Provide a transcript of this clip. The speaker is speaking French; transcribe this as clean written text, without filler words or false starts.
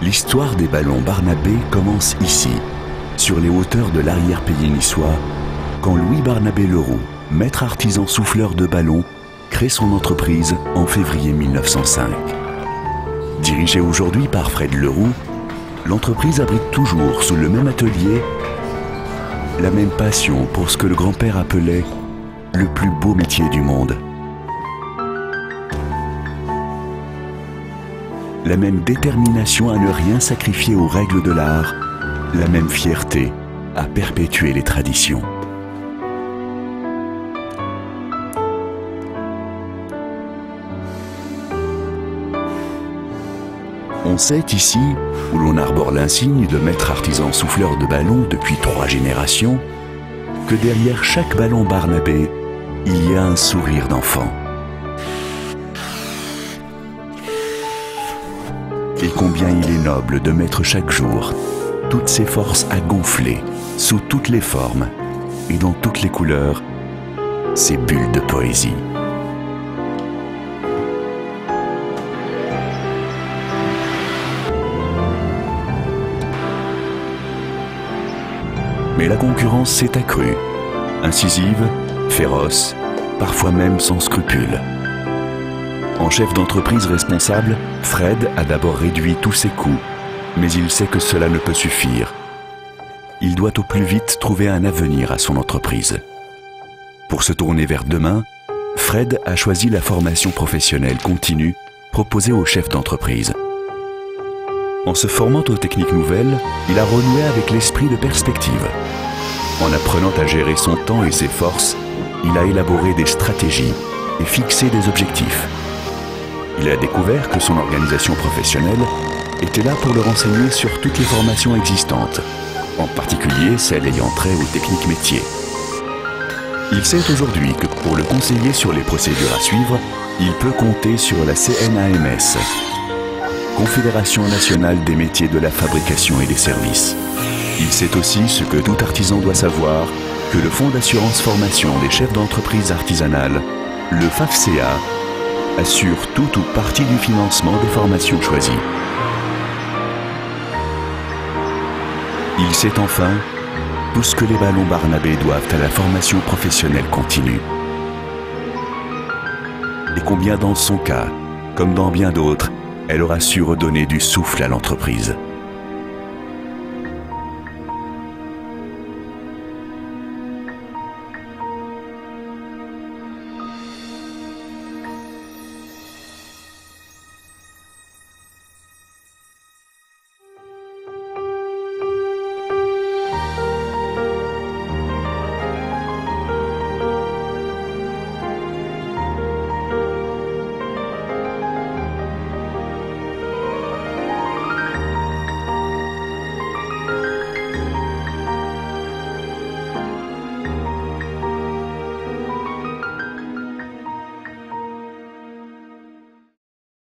L'histoire des ballons Barnabé commence ici, sur les hauteurs de l'arrière-pays niçois, quand Louis Barnabé Leroux, maître artisan souffleur de ballons, crée son entreprise en février 1905. Dirigée aujourd'hui par Fred Leroux, l'entreprise abrite toujours sous le même atelier la même passion pour ce que le grand-père appelait le plus beau métier du monde. La même détermination à ne rien sacrifier aux règles de l'art, la même fierté à perpétuer les traditions. On sait ici, où l'on arbore l'insigne de maître artisan souffleur de ballons depuis 3 générations, que derrière chaque ballon Barnabé, il y a un sourire d'enfant. Et combien il est noble de mettre chaque jour toutes ses forces à gonfler, sous toutes les formes et dans toutes les couleurs, ces bulles de poésie. Mais la concurrence s'est accrue, incisive, féroce, parfois même sans scrupules. En chef d'entreprise responsable, Fred a d'abord réduit tous ses coûts, mais il sait que cela ne peut suffire. Il doit au plus vite trouver un avenir à son entreprise. Pour se tourner vers demain, Fred a choisi la formation professionnelle continue proposée aux chefs d'entreprise. En se formant aux techniques nouvelles, il a renoué avec l'esprit de perspective. En apprenant à gérer son temps et ses forces, il a élaboré des stratégies et fixé des objectifs. Il a découvert que son organisation professionnelle était là pour le renseigner sur toutes les formations existantes, en particulier celles ayant trait aux techniques métiers. Il sait aujourd'hui que pour le conseiller sur les procédures à suivre, il peut compter sur la CNAMS, Confédération nationale des métiers de la fabrication et des services. Il sait aussi ce que tout artisan doit savoir, que le Fonds d'assurance formation des chefs d'entreprise artisanale, le FAFCA, assure tout ou partie du financement des formations choisies. Il sait enfin tout ce que les ballons Barnabé doivent à la formation professionnelle continue. Et combien dans son cas, comme dans bien d'autres, elle aura su redonner du souffle à l'entreprise.